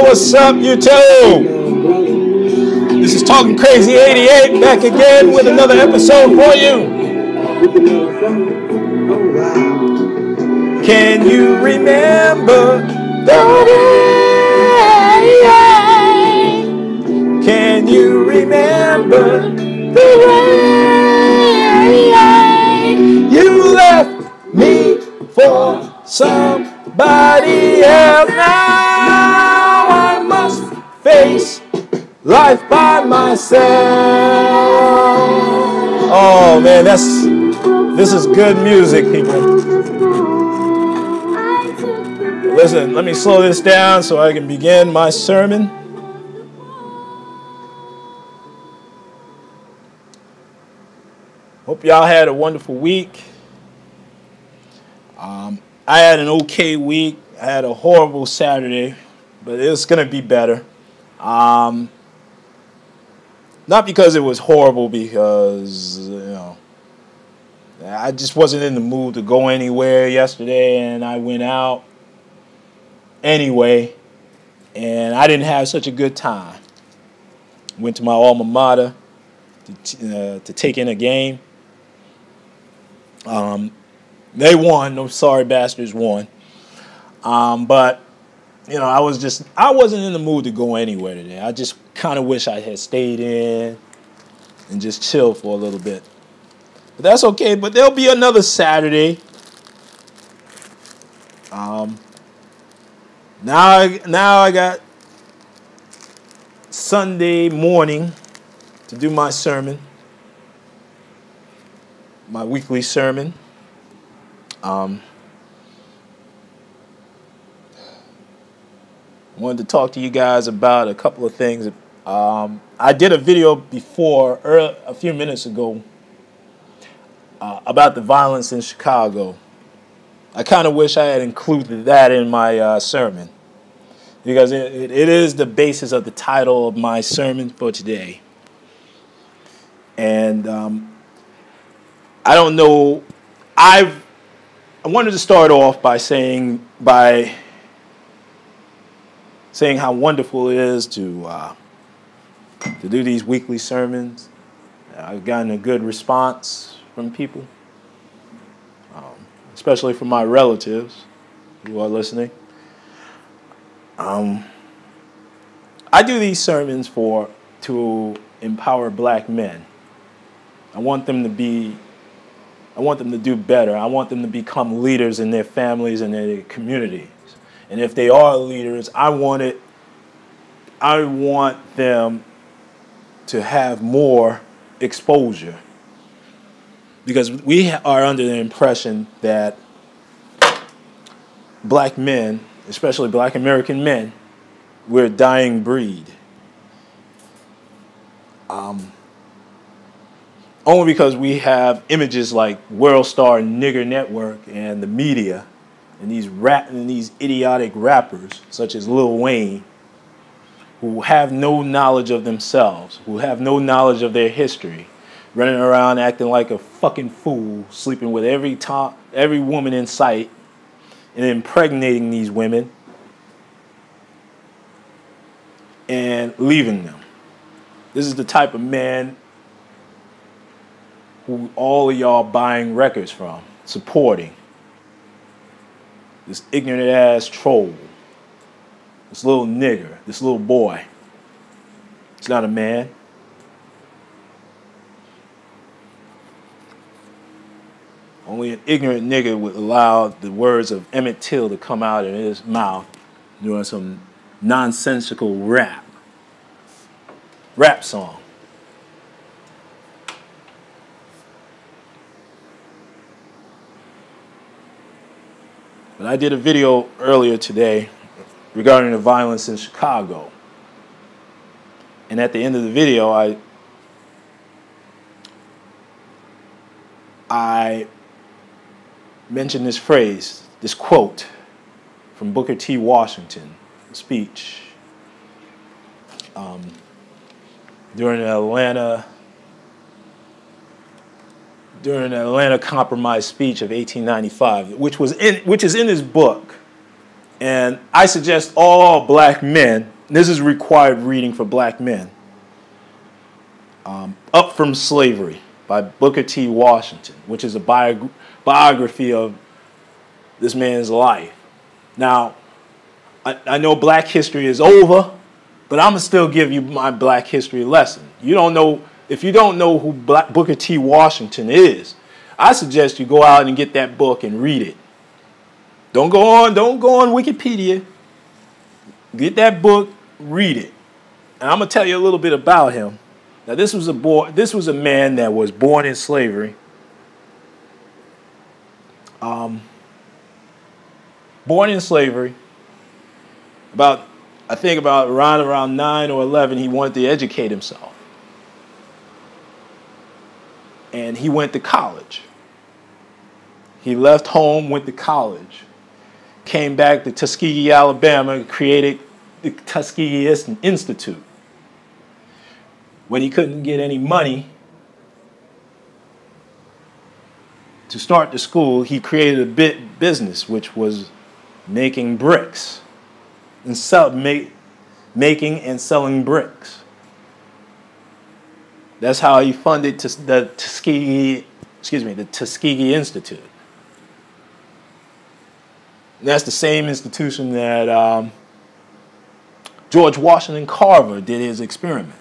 What's up, YouTube? This is Talking Crazy 88 back again with another episode for you. Can you remember the way? Can you remember the way you left me for somebody else? Now I must face life by myself. Oh man, this is good music, people. Listen, let me slow this down so I can begin my sermon. Hope y'all had a wonderful week. I had an okay week. I had a horrible Saturday, but it's going to be better. Not because it was horrible, because, I just wasn't in the mood to go anywhere yesterday, and I went out anyway, and I didn't have such a good time. Went to my alma mater to take in a game. They won. Those sorry bastards won. But I wasn't in the mood to go anywhere today. I just kind of wish I had stayed in and just chilled for a little bit. But that's okay. But there'll be another Saturday. Now I got Sunday morning to do my sermon, my weekly sermon. Wanted to talk to you guys about a couple of things. I did a video before, a few minutes ago, about the violence in Chicago. I kind of wish I had included that in my sermon, because it is the basis of the title of my sermon for today. And I don't know. I wanted to start off by saying how wonderful it is to do these weekly sermons. I've gotten a good response from people, especially from my relatives who are listening. I do these sermons to empower black men. I want them to do better. I want them to become leaders in their families and their communities. And if they are leaders, I want them to have more exposure. Because we are under the impression that black men, especially black American men, we're a dying breed. Only because we have images like World Star Nigger Network and the media and these idiotic rappers such as Lil Wayne, who have no knowledge of themselves, who have no knowledge of their history, running around acting like a fucking fool, sleeping with every woman in sight, and impregnating these women and leaving them. This is the type of man who all of y'all buying records from, supporting. This ignorant ass troll, this little nigger, this little boy. It's not a man. Only an ignorant nigger would allow the words of Emmett Till to come out of his mouth doing some nonsensical rap song. But I did a video earlier today regarding the violence in Chicago. And at the end of the video, I mentioned this phrase, this quote from Booker T. Washington, a speech during the Atlanta Compromise speech of 1895, which is in his book. And I suggest all black men This is required reading for black men. Up from Slavery by Booker T. Washington, which is a biography of this man's life. Now, I know black history is over, but I'm going to still give you my black history lesson. If you don't know who Booker T. Washington is, I suggest you go out and get that book and read it. Don't go on Wikipedia. Get that book, read it. And I'm going to tell you a little bit about him. Now, this was a man that was born in slavery. Born in slavery. I think around 9 or 11, he wanted to educate himself. And he went to college. He left home, went to college, came back to Tuskegee, Alabama, created the Tuskegee Institute. When he couldn't get any money to start the school, he created a business, which was making bricks and making and selling bricks. That's how he funded the Tuskegee Institute. And that's the same institution that George Washington Carver did his experiments.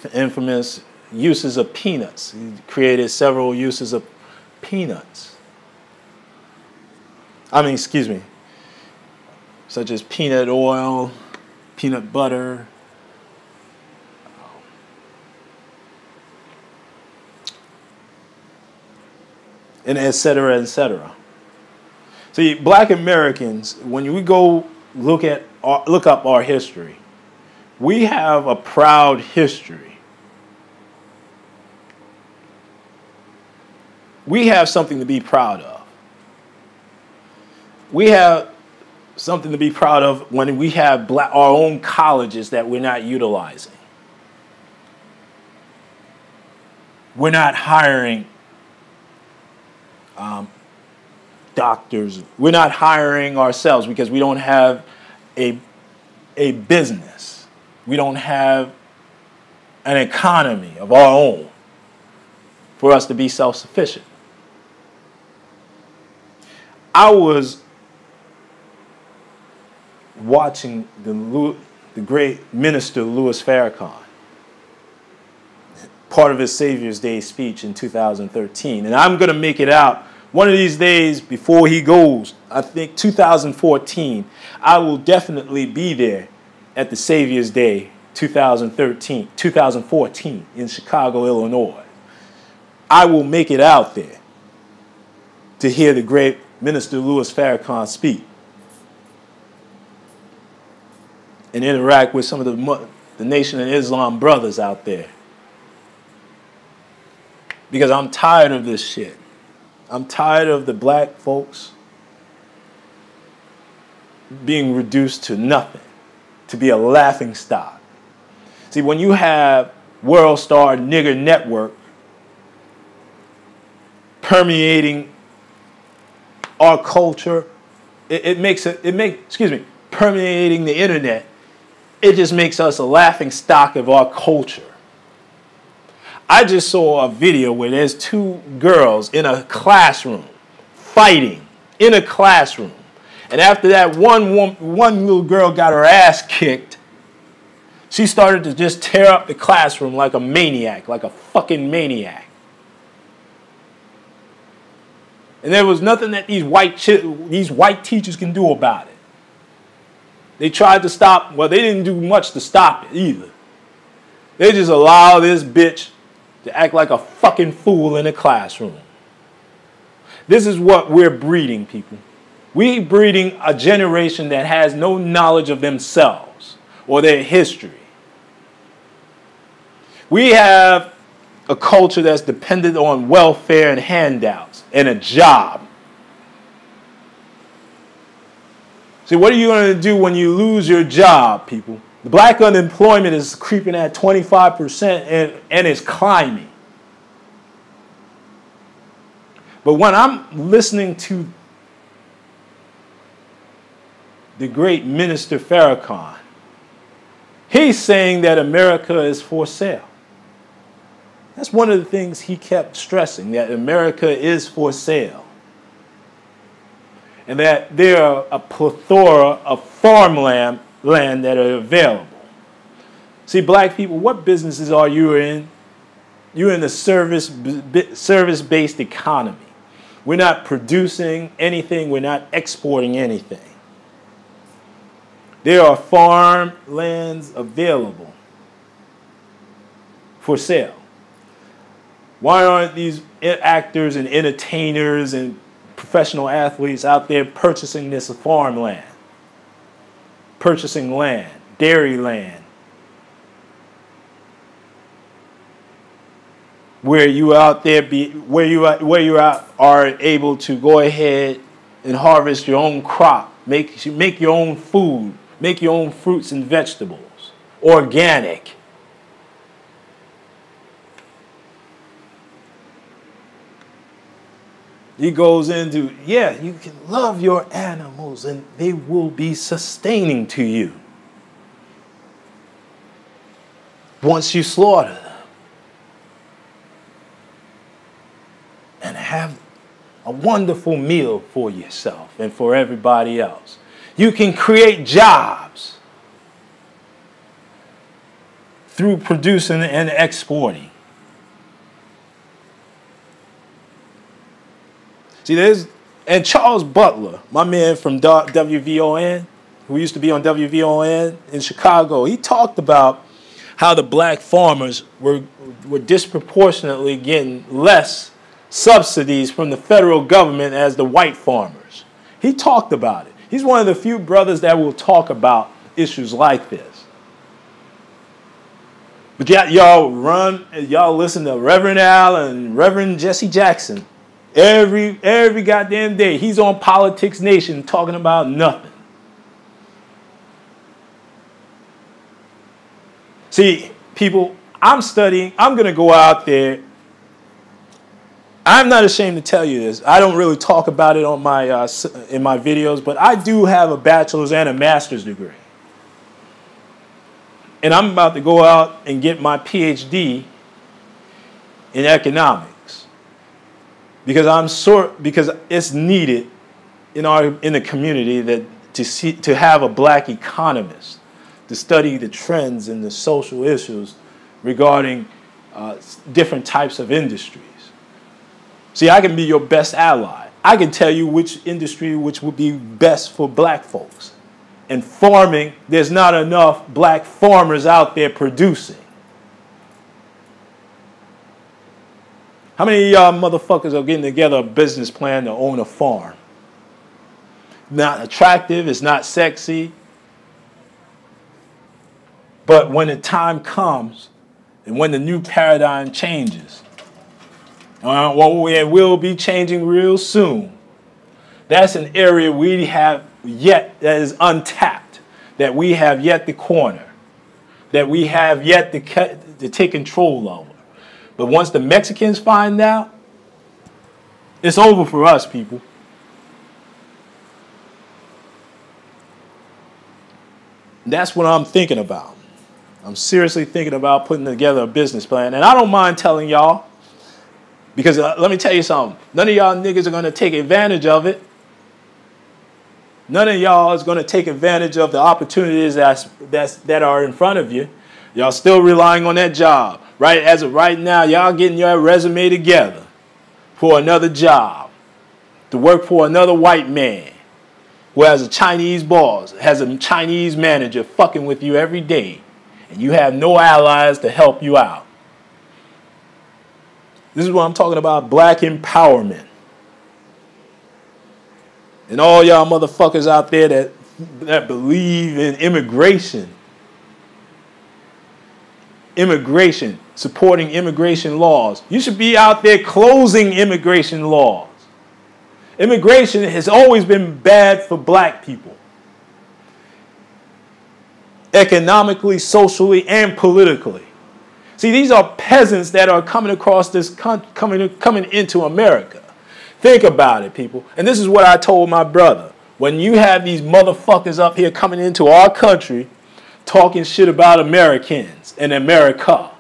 The infamous uses of peanuts. He created several uses of peanuts. Such as peanut oil, peanut butter, and et cetera, et cetera. See, black Americans, when we go look up our history, we have a proud history. We have something to be proud of. We have something to be proud of when we have our own colleges that we're not utilizing. We're not hiring doctors. We're not hiring ourselves because we don't have a business. We don't have an economy of our own for us to be self-sufficient. I was watching the great minister Louis Farrakhan, part of his Savior's Day speech in 2013. And I'm going to make it out one of these days before he goes. I think 2014, I will definitely be there at the Savior's Day 2014 in Chicago, Illinois. I will make it out there to hear the great minister Louis Farrakhan speak and interact with some of the Nation of Islam brothers out there. Because I'm tired of this shit. I'm tired of the black folks being reduced to nothing, to be a laughing stock. See, when you have World Star Nigger Network permeating our culture, permeating the internet, it just makes us a laughing stock of our culture. I just saw a video where there's two girls in a classroom fighting in a classroom. And after that, one little girl got her ass kicked. She started to just tear up the classroom like a maniac, like a fucking maniac. And there was nothing that these white teachers can do about it. They tried to stop, well, they didn't do much to stop it either. They just allow this bitch to act like a fucking fool in a classroom. This is what we're breeding, people. We're breeding a generation that has no knowledge of themselves or their history. We have a culture that's dependent on welfare and handouts and a job. See, what are you going to do when you lose your job, people? The black unemployment is creeping at 25% and it's climbing. But when I'm listening to the great Minister Farrakhan. He's saying that America is for sale. That's one of the things he kept stressing, that America is for sale. And that there are a plethora of farmland that are available. See, black people, what businesses are you in? You're in the service-based economy. We're not producing anything. We're not exporting anything. There are farmlands available for sale. Why aren't these actors and entertainers and professional athletes out there purchasing this farmland? Purchasing land, dairy land, where you out there are able to go ahead and harvest your own crop, make your own food, make your own fruits and vegetables, organic. He goes into, yeah, you can love your animals and they will be sustaining to you once you slaughter them. And have a wonderful meal for yourself and for everybody else. You can create jobs through producing and exporting. See, and Charles Butler, my man from WVON, who used to be on WVON in Chicago, he talked about how the black farmers were disproportionately getting less subsidies from the federal government as the white farmers. He talked about it. He's one of the few brothers that will talk about issues like this. But y'all listen to Reverend Al and Reverend Jesse Jackson. Every goddamn day, he's on Politics Nation talking about nothing. See, people, I'm going to go out there. I'm not ashamed to tell you this. I don't really talk about it on in my videos, but I do have a bachelor's and a master's degree. And I'm about to go out and get my PhD in economics. Because it's needed in the community to have a black economist to study the trends and the social issues regarding different types of industries. See, I can be your best ally. I can tell you which industry which would be best for black folks. In farming, there's not enough black farmers out there producing. How many of y'all motherfuckers are getting together a business plan to own a farm? Not attractive, it's not sexy. But when the time comes and when the new paradigm changes, it will be changing real soon. That's an area we have yet that is untapped, that we have yet to corner, that we have yet to take control over. But once the Mexicans find out, it's over for us, people. That's what I'm thinking about. I'm seriously thinking about putting together a business plan. And I don't mind telling y'all, because let me tell you something. None of y'all niggas are going to take advantage of it. None of y'all is going to take advantage of the opportunities that are in front of you. Y'all still relying on that job. Right, as of right now, y'all getting your resume together for another job, to work for another white man who has a Chinese boss, has a Chinese manager fucking with you every day, and you have no allies to help you out. This is what I'm talking about, black empowerment. And all y'all motherfuckers out there that believe in immigration, supporting immigration laws. You should be out there closing immigration laws. Immigration has always been bad for black people. Economically, socially, and politically. See, these are peasants that are coming across this coming into America. Think about it, people. And this is what I told my brother when you have these motherfuckers up here coming into our country talking shit about Americans and America.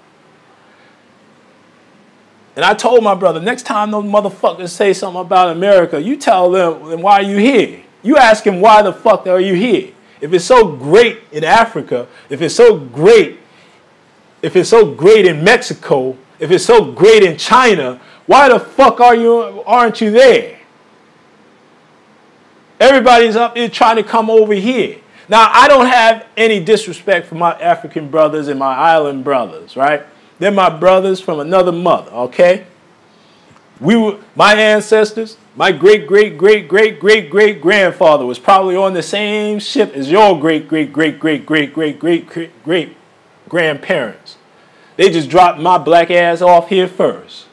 And I told my brother, next time those motherfuckers say something about America, you tell them, then why are you here? You ask them, why the fuck are you here? If it's so great in Africa, if it's so great in Mexico, if it's so great in China, why the fuck aren't you there? Everybody's up here trying to come over here. Now, I don't have any disrespect for my African brothers and my island brothers, right? They're my brothers from another mother, okay? My ancestors, my great-great-great-great-great-great-grandfather was probably on the same ship as your great-great-great-great-great-great-great-grandparents. They just dropped my black ass off here first.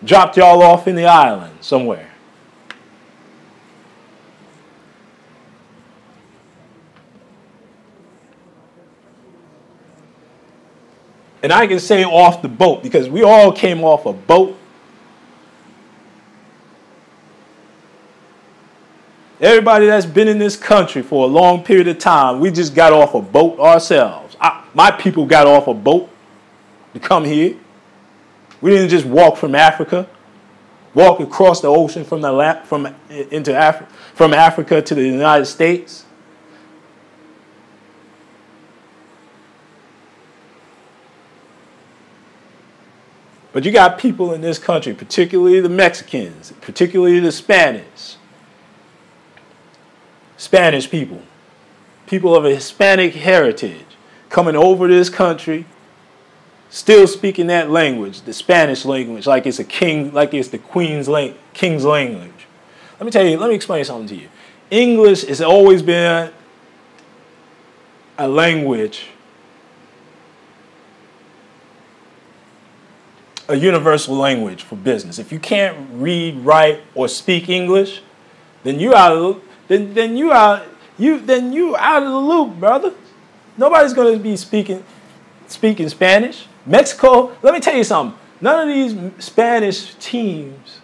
Dropped y'all off in the island somewhere. And I can say off the boat because we all came off a boat. Everybody that's been in this country for a long period of time, we just got off a boat ourselves. My people got off a boat to come here. We didn't just walk from Africa, walk across the ocean from Africa to the United States. But you got people in this country, particularly the Mexicans, particularly the Spanish people, people of a Hispanic heritage, coming over this country, still speaking that language, the Spanish language, like it's the king's language. Let me explain something to you. English has always been a language, a universal language for business. If you can't read, write, or speak English, then you out of the loop, brother. Nobody's going to be speaking Spanish. Mexico, let me tell you something. None of these Spanish teams,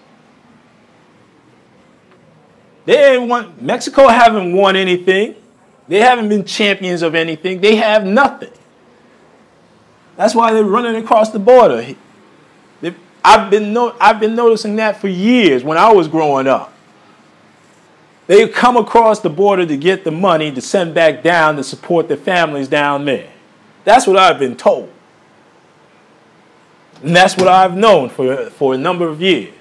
Mexico haven't won anything. They haven't been champions of anything. They have nothing. That's why they're running across the border. I've been noticing that for years when I was growing up. They come across the border to get the money to send back down to support their families down there. That's what I've been told. And that's what I've known for a number of years.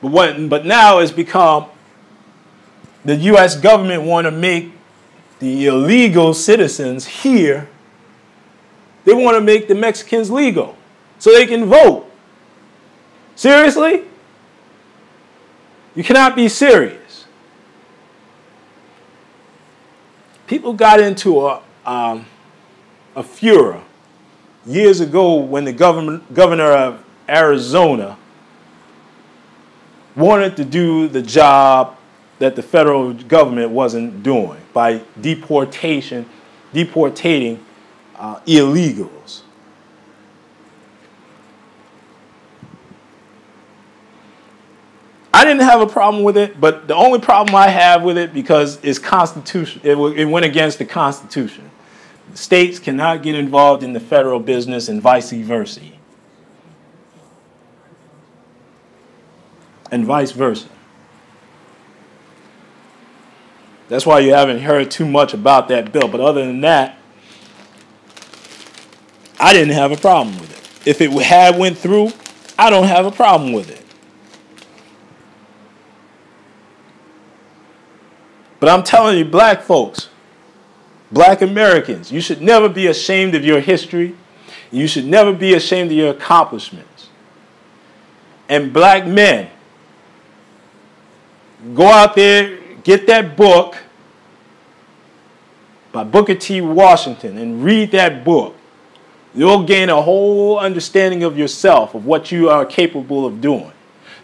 But now it's become the U.S. government want to make the illegal citizens here, they want to make the Mexicans legal so they can vote. Seriously? You cannot be serious. People got into a furor years ago when the governor of Arizona wanted to do the job that the federal government wasn't doing by deportating illegals. I didn't have a problem with it, but the only problem I have with it because it's constitution. It went against the Constitution. States cannot get involved in the federal business and vice versa. And vice versa. That's why you haven't heard too much about that bill. But other than that, I didn't have a problem with it. If it had went through, I don't have a problem with it. But I'm telling you, black folks, black Americans, you should never be ashamed of your history. You should never be ashamed of your accomplishments. And black men, go out there, get that book by Booker T. Washington and read that book. You'll gain a whole understanding of yourself, of what you are capable of doing.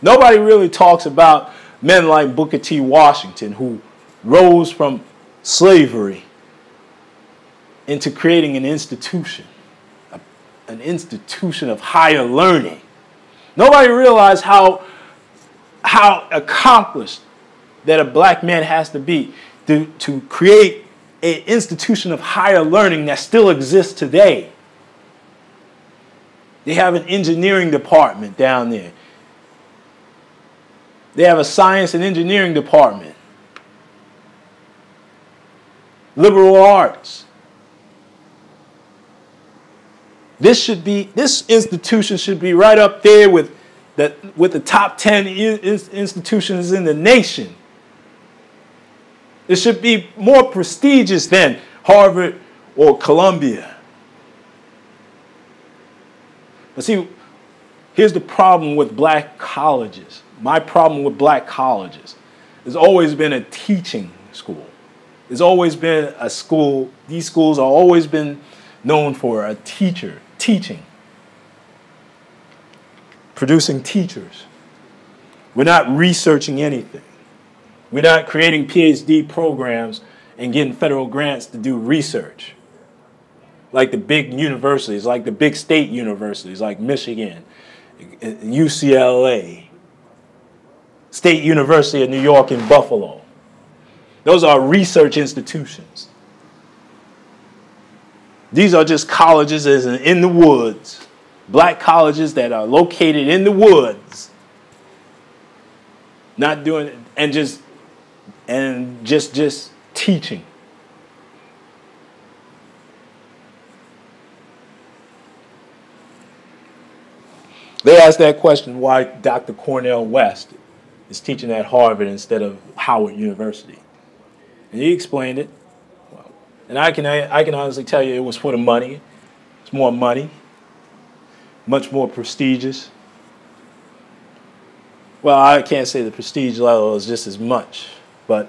Nobody really talks about men like Booker T. Washington who rose from slavery into creating an institution of higher learning. Nobody realized how accomplished that a black man has to be to create an institution of higher learning that still exists today. They have an engineering department down there. They have a science and engineering department. Liberal arts. This institution should be right up there with the top 10 institutions in the nation. It should be more prestigious than Harvard or Columbia. But see, here's the problem with black colleges. My problem with black colleges has always been a teaching school. It's always been a school, these schools have always been known for a teacher, teaching, producing teachers. We're not researching anything. We're not creating PhD programs and getting federal grants to do research. Like the big universities, like the big state universities, like Michigan, UCLA, State University of New York in Buffalo. Those are research institutions. These are just colleges in the woods, black colleges that are located in the woods, not doing it, and just teaching. They asked that question why Dr. Cornel West is teaching at Harvard instead of Howard University. And he explained it. And I can honestly tell you it was for the money. It's more money, much more prestigious. Well, I can't say the prestige level is just as much, but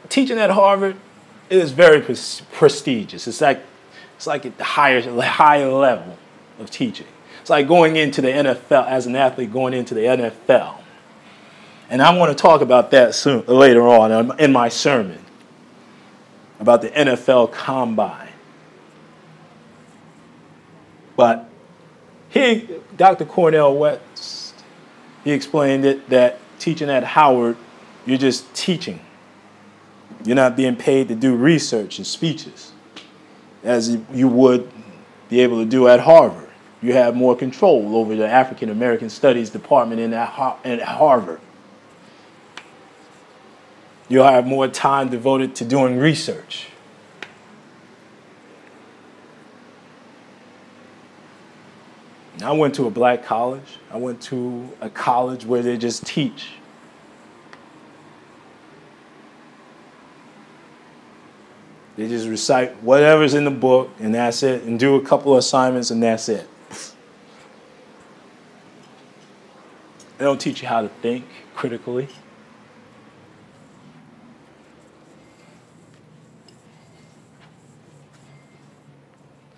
teaching at Harvard is very prestigious. It's like at the higher level of teaching. It's like going into the NFL as an athlete, going into the NFL. And I want to talk about that later on in my sermon about the NFL Combine. But Dr. Cornel West, he explained it that teaching at Howard, you're just teaching. You're not being paid to do research and speeches as you would be able to do at Harvard. You have more control over the African American Studies department at Harvard. You'll have more time devoted to doing research. I went to a black college. I went to a college where they just teach. They just recite whatever's in the book, and that's it, and do a couple of assignments, and that's it. They don't teach you how to think critically.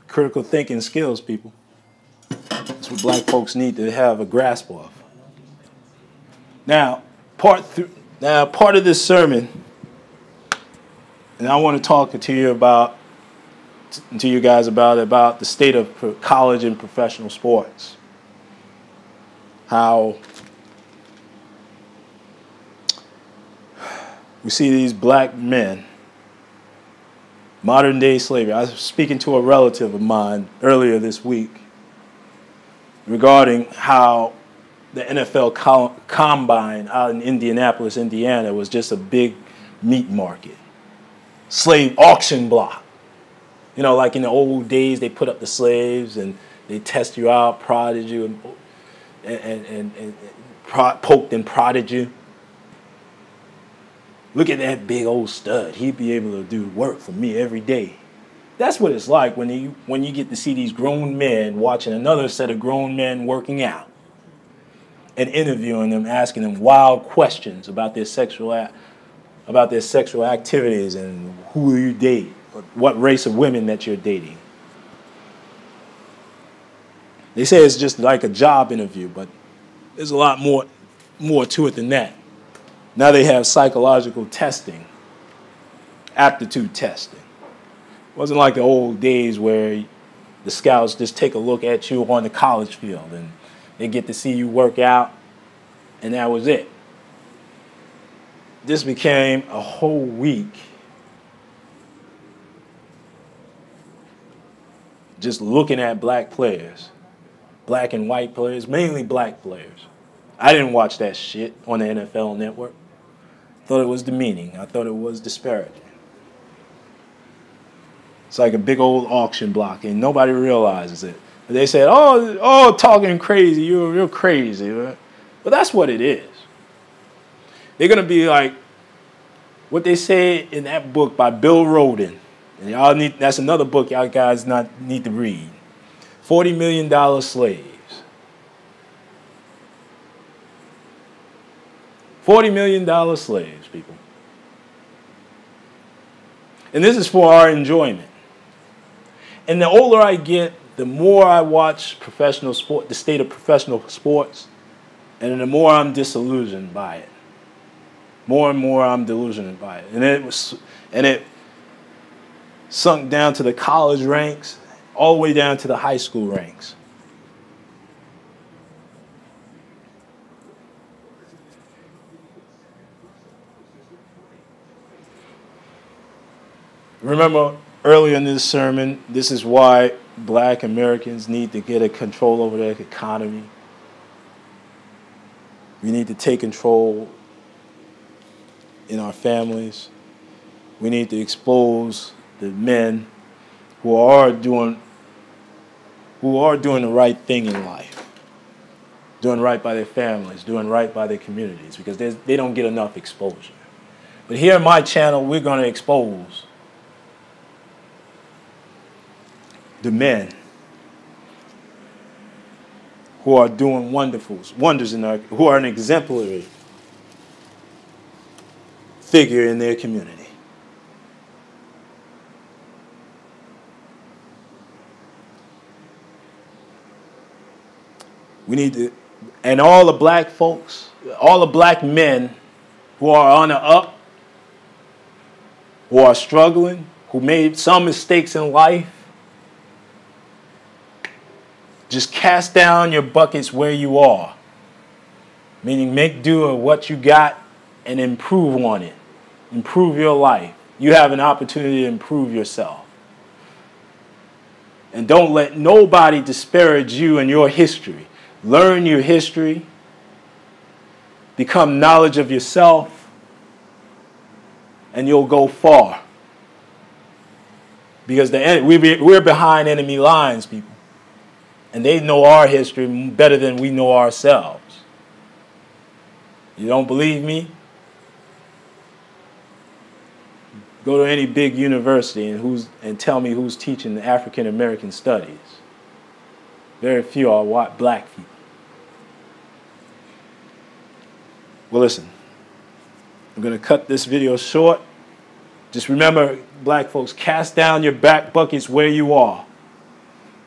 Critical thinking skills, people. That's what black folks need to have a grasp of. Now, part of this sermon, and I want to talk to you guys about the state of college and professional sports. How we see these black men, modern day slavery. I was speaking to a relative of mine earlier this week regarding how the NFL Combine out in Indianapolis, Indiana was just a big meat market. Slave auction block. You know, like in the old days, they put up the slaves and they test you out, prodded you, and poked and prodded you. Look at that big old stud. He'd be able to do work for me every day. That's what it's like when you get to see these grown men watching another set of grown men working out and interviewing them, asking them wild questions about their sexual activities and who you date, or what race of women that you're dating. They say it's just like a job interview, but there's a lot more to it than that. Now they have psychological testing, aptitude testing. It wasn't like the old days where the scouts just take a look at you on the college field and they get to see you work out, and that was it. this became a whole week just looking at black players, black and white players, mainly black players. I didn't watch that shit on the NFL Network. I thought it was demeaning. I thought it was disparaging. It's like a big old auction block, and nobody realizes it. They said, "Oh, talking crazy. You're crazy." Right? But that's what it is. They're gonna be like what they say in that book by Bill Rhoden. And y'all need, that's another book y'all guys need to read. $40 Million Slaves. $40 million slaves, people. And this is for our enjoyment. And the older I get, the more I watch professional sport, the state of professional sports, and the more I'm disillusioned by it. More and more I'm delusioned by it. And it sunk down to the college ranks, all the way down to the high school ranks. Remember earlier in this sermon, this is why black Americans need to get a control over their economy. We need to take control in our families. We need to expose the men who are doing the right thing in life, doing right by their families, doing right by their communities, because they don't get enough exposure. But here on my channel, we're going to expose the men who are doing wonders who are an exemplary figure in their community. We need to, and all the black folks, all the black men who are on the up, who are struggling, who made some mistakes in life, just cast down your buckets where you are. Meaning make do of what you got and improve on it. Improve your life. You have an opportunity to improve yourself. And don't let nobody disparage you and your history. Learn your history. Become knowledge of yourself. And you'll go far. Because we're behind enemy lines, people. And they know our history better than we know ourselves. You don't believe me? Go to any big university and tell me who's teaching African American studies. Very few are white black people. Well, listen, I'm going to cut this video short. Just remember, black folks, cast down your back buckets where you are.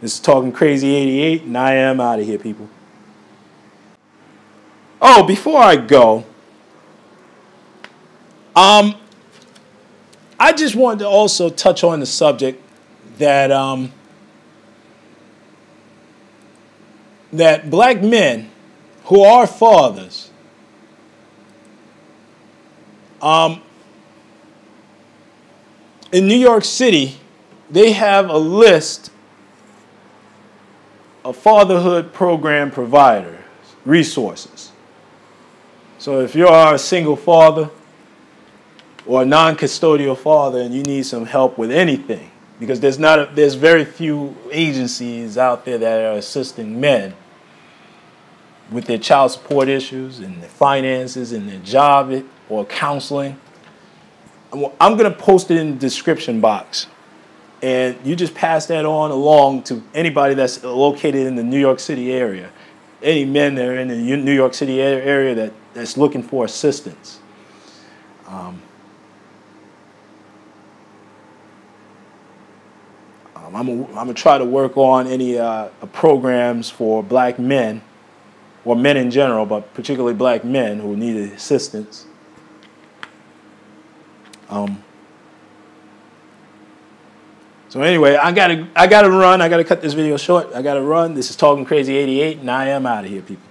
This is Talking Crazy 88, and I am out of here, people. Oh, before I go, I just wanted to also touch on the subject that that black men who are fathers in New York City, they have a list of fatherhood program providers, resources. So if you are a single father or a non-custodial father and you need some help with anything, because there's very few agencies out there that are assisting men with their child support issues and their finances and their job or counseling. I'm going to post it in the description box. And you just pass that on along to anybody that's located in the New York City area. Any men that are in the New York City area that's looking for assistance. I'm going to try to work on any programs for black men, or men in general, but particularly black men who need assistance. So anyway, I gotta run. I gotta cut this video short. I gotta run. This is Talking Crazy 88, and I am out of here, people.